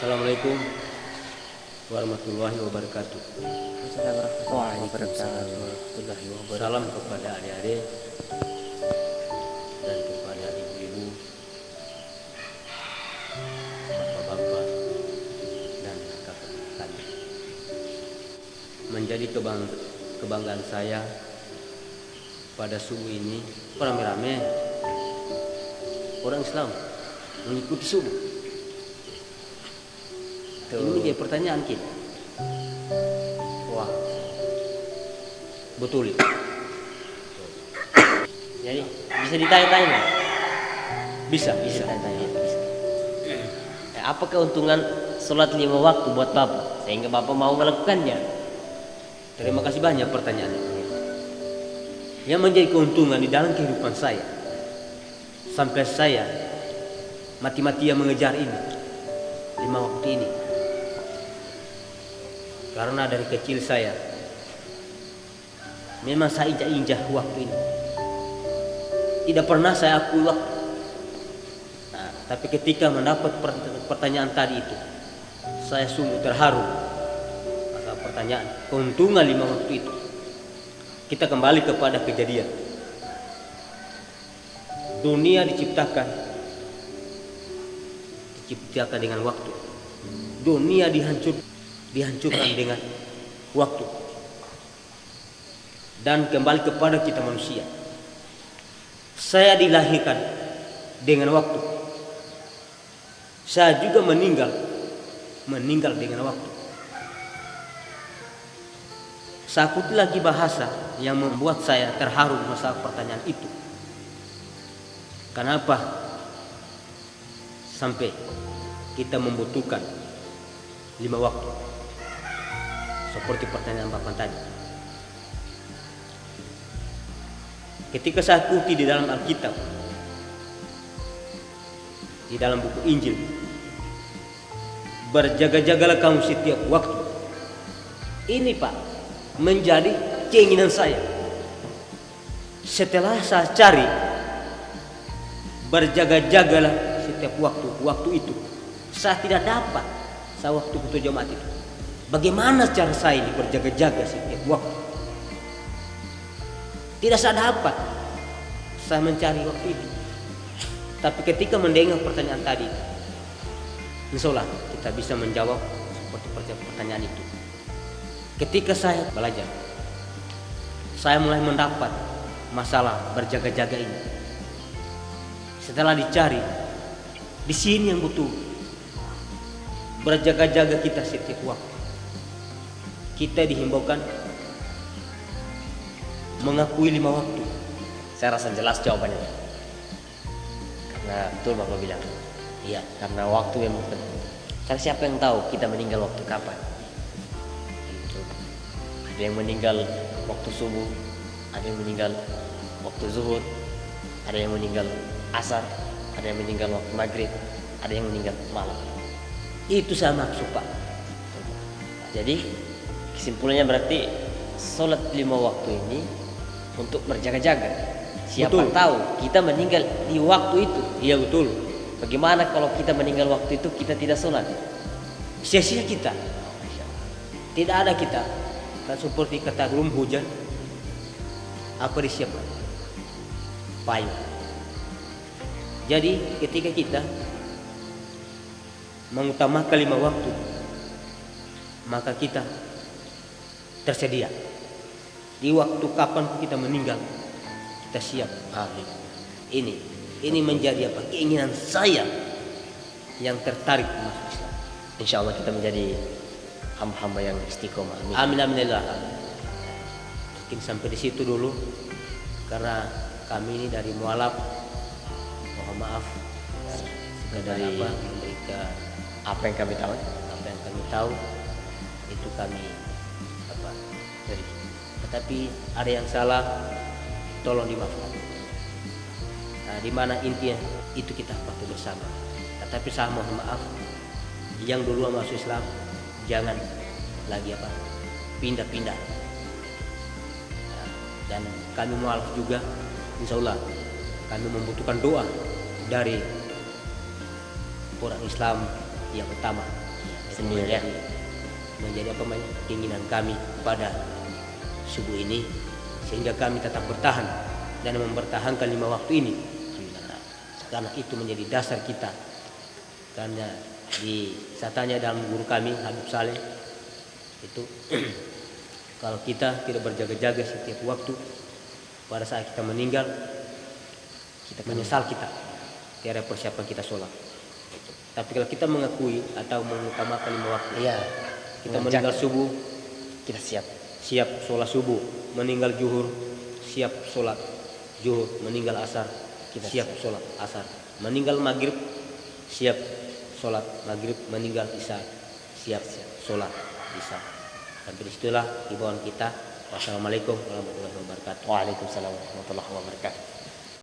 Assalamualaikum warahmatullahi wabarakatuh. Salam kepada adik-adik dan kepada ibu-ibu, bapak-bapak dan kakak-kakak. Menjadi kebanggaan saya pada subuh ini, rame-rame orang Islam mengikuti subuh. Ini dia pertanyaan kita. Wah, betul. Jadi bisa ditanya-tanya. Bisa. Tanya-tanya. Bisa. Apa keuntungan sholat 5 waktu buat Bapak sehingga Bapak mau melakukannya? Terima kasih banyak pertanyaan. Yang menjadi keuntungan di dalam kehidupan saya sampai saya mati-matian mengejar ini 5 waktu ini. Karena dari kecil saya memang saya injak-injak waktu ini. Tidak pernah saya akui waktu. Nah, tapi ketika mendapat pertanyaan tadi itu, saya sungguh terharu. Maka pertanyaan keuntungan 5 waktu itu. Kita kembali kepada kejadian. Dunia diciptakan dengan waktu. Dunia dihancurkan dengan waktu. Dan kembali kepada kita manusia. Saya dilahirkan dengan waktu. Saya juga meninggal dengan waktu. Sakut lagi bahasa yang membuat saya terharu masalah pertanyaan itu. Kenapa sampai kita membutuhkan 5 waktu? Seperti pertanyaan Bapak tadi. Ketika saya ikuti di dalam Alkitab, di dalam buku Injil, berjaga-jagalah kamu setiap waktu. Ini Pak, menjadi keinginan saya. Setelah saya cari, berjaga-jagalah setiap waktu itu. Saya tidak dapat saya waktu ketua jemaat itu. Bagaimana cara saya ini berjaga-jaga setiap waktu? Tidak saya dapat. Saya mencari waktu itu. Tapi ketika mendengar pertanyaan tadi, insya Allah kita bisa menjawab seperti pertanyaan itu. Ketika saya belajar, saya mulai mendapat masalah berjaga-jaga ini. Setelah dicari, di sini yang butuh berjaga-jaga kita setiap waktu. Kita dihimbaukan mengakui 5 waktu. Saya rasa jelas jawabannya. Karena betul Bapak bilang. Iya, Karena waktu yang penting. Karena siapa yang tahu kita meninggal waktu kapan? Ada yang meninggal waktu subuh, ada yang meninggal waktu zuhur, ada yang meninggal asar, ada yang meninggal waktu maghrib, ada yang meninggal malam. itu saya maksud Pak. Jadi kesimpulannya berarti sholat 5 waktu ini untuk berjaga-jaga. Siapa Betul. tahu kita meninggal di waktu itu. Iya betul. Bagaimana kalau kita meninggal waktu itu kita tidak sholat? Sia-sia kita. Tidak ada kita. Kan seperti kata belum hujan, apa disiapkan? Payung. Jadi ketika kita mengutamakan 5 waktu, maka kita tersedia. Di waktu kapan kita meninggal, kita siap. Ini menjadi apa? Keinginan saya yang tertarik masuk Islam. Insya Allah kita menjadi hamba-hamba yang istiqomah. Amin amin ya Allah. Mungkin sampai di situ dulu, karena kami ini dari mualaf. Mohon maaf Dari memberikan apa yang kami tahu. apa yang kami tahu itu kami dari. Tetapi ada yang salah, tolong dimaafkan. Nah, di mana intinya itu kita patuh bersama. Tetapi saya mohon maaf, yang dulu masuk Islam jangan lagi pindah-pindah. Nah, dan kami mualaf juga, insya Allah kami membutuhkan doa dari orang Islam yang utama. sendiri ya. menjadi apa namanya, keinginan kami pada subuh ini, sehingga kami tetap bertahan dan mempertahankan 5 waktu ini. Karena itu menjadi dasar kita. Karena saya tanya dalam guru kami Habib Saleh itu kalau kita tidak berjaga-jaga setiap waktu, pada saat kita meninggal kita menyesal kita tiada persiapan kita sholat. Tapi kalau kita mengakui atau mengutamakan 5 waktu, Iya. kita meninggal subuh Kita siap. siap sholat subuh, meninggal zuhur siap sholat zuhur, meninggal asar Kita siap sholat asar, meninggal maghrib siap sholat maghrib, meninggal isya siap sholat isya. Sampai disitulah himbauan kita. Wassalamualaikum warahmatullahi wabarakatuh. Waalaikumsalam warahmatullahi wabarakatuh.